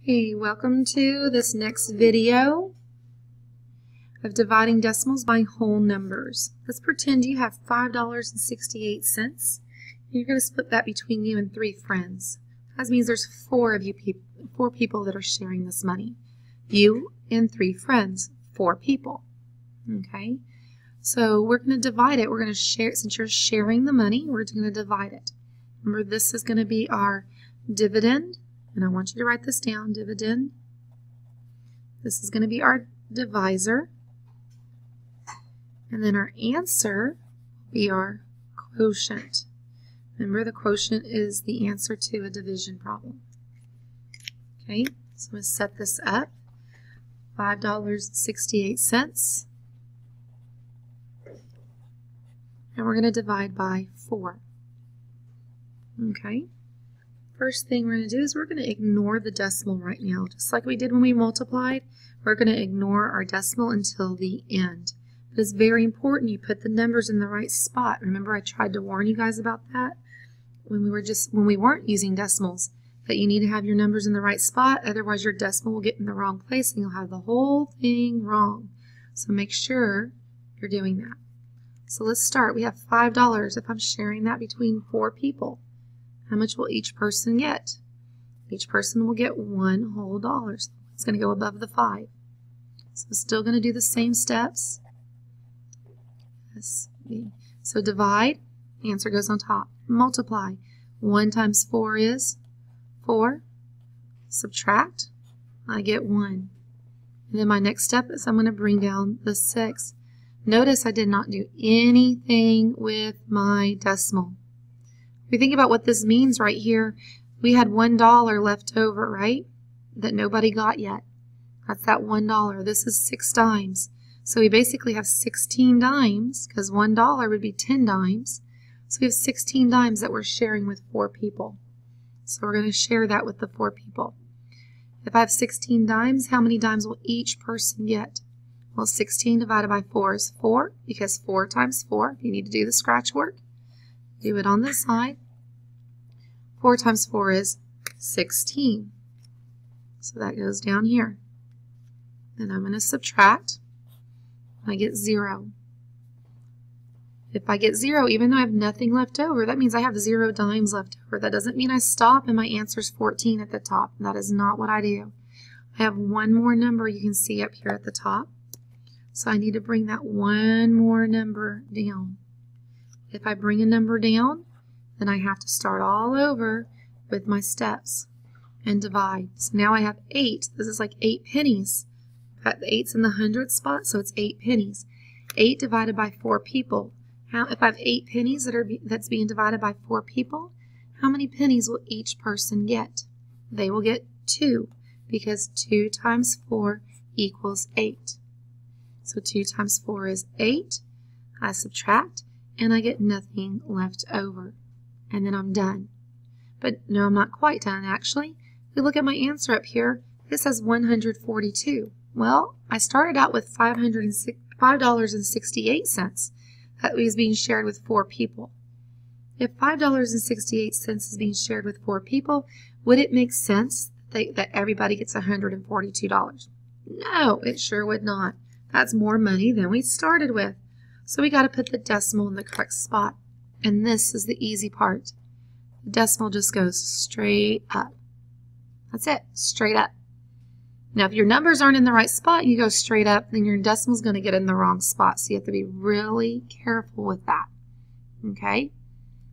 Hey, welcome to this next video of dividing decimals by whole numbers. Let's pretend you have $5.68. You're going to split that between you and 3 friends. That means there's 4 people that are sharing this money. You and 3 friends, 4 people. Okay, so we're going to divide it. We're going to share, since you're sharing the money, we're going to divide it. Remember, this is going to be our dividend. And I want you to write this down, dividend. This is going to be our divisor. And then our answer will be our quotient. Remember, the quotient is the answer to a division problem. Okay, so I'm going to set this up. $5.68. And we're going to divide by 4. Okay. First thing we're going to do is we're going to ignore the decimal right now. Just like we did when we multiplied, we're going to ignore our decimal until the end. But it's very important you put the numbers in the right spot. Remember, I tried to warn you guys about that when we weren't using decimals, that you need to have your numbers in the right spot, otherwise your decimal will get in the wrong place and you'll have the whole thing wrong. So make sure you're doing that. So let's start. We have $5. If I'm sharing that between 4 people, how much will each person get? Each person will get $1 whole dollar. It's going to go above the 5. So I'm still going to do the same steps. So divide, answer goes on top. Multiply, 1 times 4 is 4. Subtract, I get 1. And then my next step is I'm going to bring down the 6. Notice I did not do anything with my decimal. If we think about what this means right here, we had $1 left over, right? That nobody got yet. That's that $1. This is 6 dimes. So we basically have 16 dimes, because $1 would be 10 dimes. So we have 16 dimes that we're sharing with 4 people. So we're going to share that with the 4 people. If I have 16 dimes, how many dimes will each person get? Well, 16 divided by 4 is 4, because 4 times 4, you need to do the scratch work. Do it on this side. 4 times 4 is 16. So that goes down here. Then I'm going to subtract. I get 0. If I get 0, even though I have nothing left over, that means I have 0 dimes left over. That doesn't mean I stop and my answer is 14 at the top. That is not what I do. I have one more number you can see up here at the top. So I need to bring that one more number down. If I bring a number down, then I have to start all over with my steps and divide. So now I have 8. This is like 8 pennies. The 8's in the hundredth spot, so it's 8 pennies. 8 divided by 4 people. If I have 8 pennies that's being divided by 4 people, how many pennies will each person get? They will get 2, because 2 times 4 equals 8. So 2 times 4 is 8. I subtract, and I get nothing left over. And then I'm done. But no, I'm not quite done, actually. If we look at my answer up here, it says 142. Well, I started out with $5.68. That was being shared with 4 people. If $5.68 is being shared with 4 people, would it make sense that everybody gets $142? No, it sure would not. That's more money than we started with. So we got to put the decimal in the correct spot. And this is the easy part. The decimal just goes straight up. That's it, straight up. Now, if your numbers aren't in the right spot, you go straight up, then your decimal's going to get in the wrong spot. So you have to be really careful with that. Okay?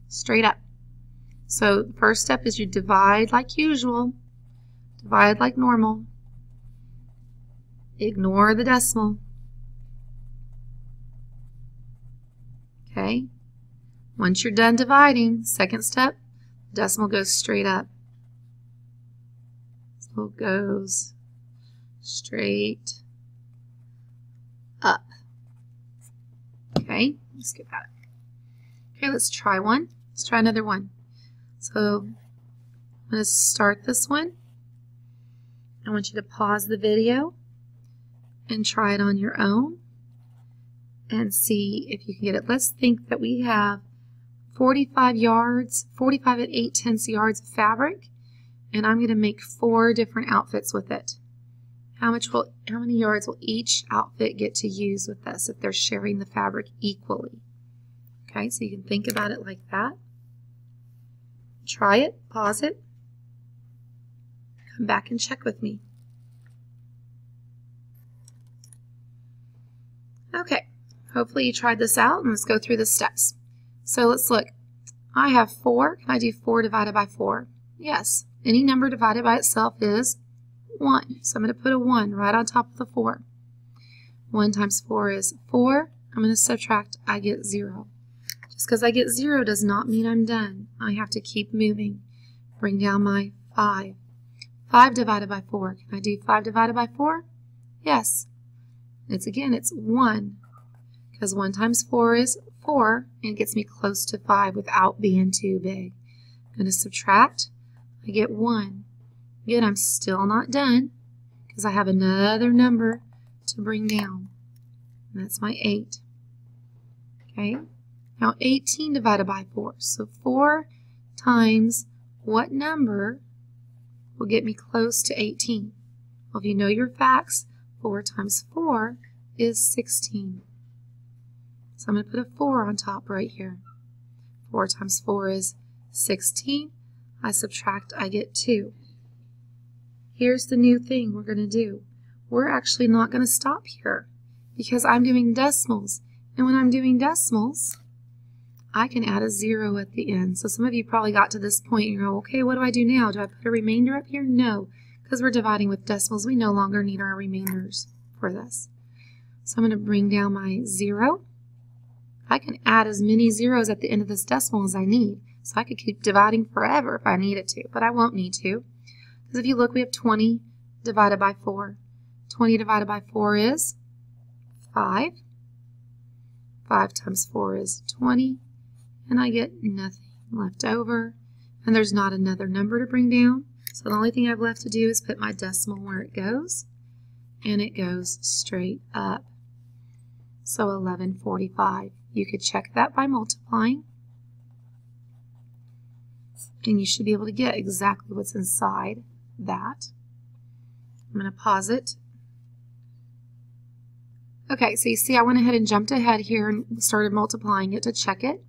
Straight up. So the first step is you divide like usual. Divide like normal. Ignore the decimal. Okay? Once you're done dividing, second step, the decimal goes straight up. So it goes straight up. Okay, let's get that. Okay, let's try one. Let's try another one. So I'm going to start this one. I want you to pause the video and try it on your own and see if you can get it. Let's think that we have 45 and 8/10 yards of fabric, and I'm going to make 4 different outfits with it. How many yards will each outfit get to use with this if they're sharing the fabric equally? Okay, so you can think about it like that. Try it, pause it, come back and check with me. Okay, hopefully you tried this out, and let's go through the steps. So let's look. I have 4. Can I do 4 divided by 4? Yes. Any number divided by itself is 1. So I'm going to put a 1 right on top of the 4. 1 times 4 is 4. I'm going to subtract. I get 0. Just because I get 0 does not mean I'm done. I have to keep moving. Bring down my 5. 5 divided by 4. Can I do 5 divided by 4? Yes. It's 1. Because 1 times 4 is 4, and it gets me close to 5 without being too big. I'm going to subtract. I get 1. Again, I'm still not done because I have another number to bring down. And that's my 8. Okay. Now 18 divided by 4. So 4 times what number will get me close to 18? Well, if you know your facts, 4 times 4 is 16. So I'm going to put a 4 on top right here. 4 times 4 is 16. I subtract, I get 2. Here's the new thing we're going to do. We're actually not going to stop here because I'm doing decimals. And when I'm doing decimals, I can add a 0 at the end. So some of you probably got to this point and you go, okay, what do I do now? Do I put a remainder up here? No, because we're dividing with decimals. We no longer need our remainders for this. So I'm going to bring down my 0. I can add as many zeros at the end of this decimal as I need. So I could keep dividing forever if I needed to, but I won't need to. Because if you look, we have 20 divided by 4. 20 divided by 4 is 5. 5 times 4 is 20. And I get nothing left over. And there's not another number to bring down. So the only thing I've left to do is put my decimal where it goes. And it goes straight up. So 1145. You could check that by multiplying. And you should be able to get exactly what's inside that. I'm going to pause it. Okay, so you see I went ahead and jumped ahead here and started multiplying it to check it.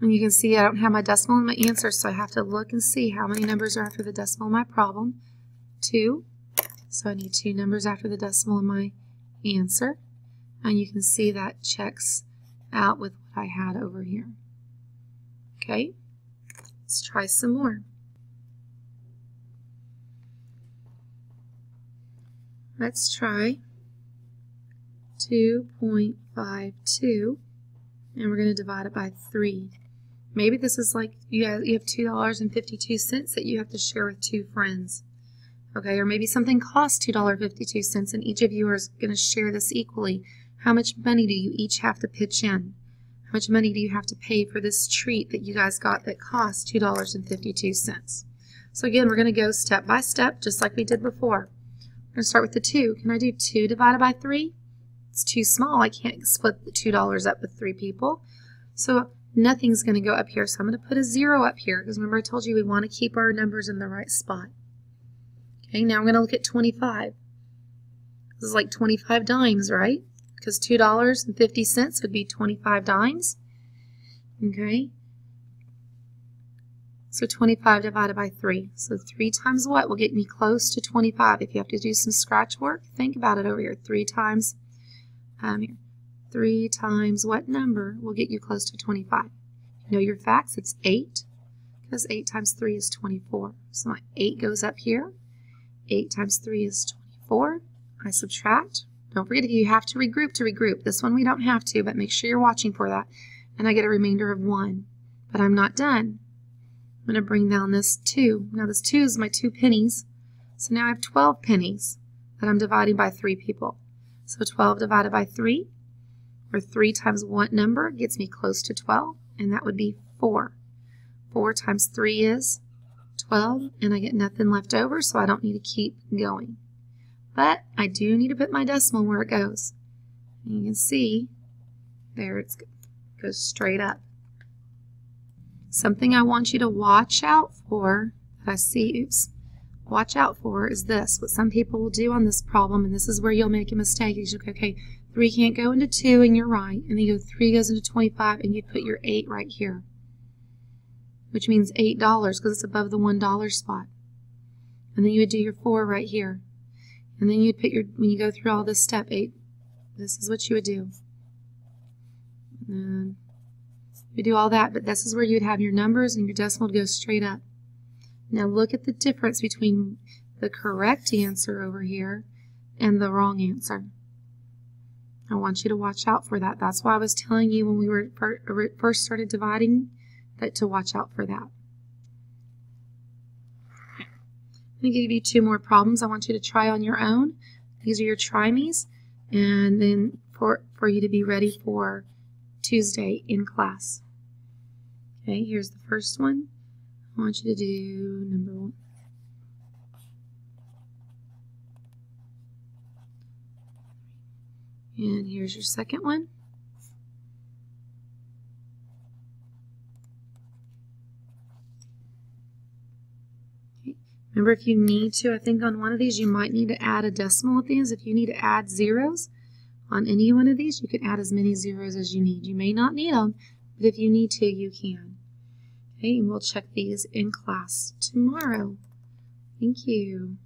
And you can see I don't have my decimal in my answer, so I have to look and see how many numbers are after the decimal in my problem. 2. So I need 2 numbers after the decimal in my answer. And you can see that checks out with what I had over here. Okay, let's try some more. Let's try 2.52, and we're going to divide it by 3. Maybe this is like you have $2.52 that you have to share with 2 friends. Okay, or maybe something costs $2.52 and each of you is going to share this equally. How much money do you each have to pitch in? How much money do you have to pay for this treat that you guys got that costs $2.52? So again, we're going to go step by step just like we did before. We're going to start with the 2. Can I do 2 divided by 3? It's too small. I can't split the $2 up with 3 people. So nothing's going to go up here. So I'm going to put a 0 up here because remember I told you we want to keep our numbers in the right spot. Okay, now I'm going to look at 25. This is like 25 dimes, right? Because $2.50 would be 25 dimes. Okay. So 25 divided by 3. So 3 times what will get me close to 25? If you have to do some scratch work, think about it over here. 3 times here. 3 times what number will get you close to 25? You know your facts, it's 8. Because 8 times 3 is 24. So my 8 goes up here. 8 times 3 is 24. I subtract. Don't forget if you have to regroup. This one we don't have to, but make sure you're watching for that. And I get a remainder of 1. But I'm not done. I'm going to bring down this 2. Now this 2 is my 2 pennies. So now I have 12 pennies that I'm dividing by 3 people. So 12 divided by 3, or 3 times what number gets me close to 12? And that would be 4. 4 times 3 is 12, and I get nothing left over, so I don't need to keep going. But I do need to put my decimal where it goes. And you can see there it goes straight up. Something I want you to watch out for that that I see, watch out for is this. What some people will do on this problem, and this is where you'll make a mistake, is you go, okay, 3 can't go into 2, and you're right. And then you go 3 goes into 25, and you put your 8 right here, which means $8 because it's above the $1 spot. And then you would do your 4 right here. And then you'd put your, when you go through all this step 8, this is what you would do. And you do all that, but this is where you would have your numbers, and your decimal would go straight up. Now look at the difference between the correct answer over here and the wrong answer. I want you to watch out for that. That's why I was telling you when we were first started dividing that to watch out for that. I'm going to give you 2 more problems I want you to try on your own. These are your try-me's, and then for you to be ready for Tuesday in class. Okay, here's the first one. I want you to do number 1. And here's your second one. Okay. Remember, if you need to, I think on one of these you might need to add a decimal at the end. If you need to add zeros on any one of these, you can add as many zeros as you need. You may not need them, but if you need to, you can. Okay, and we'll check these in class tomorrow. Thank you.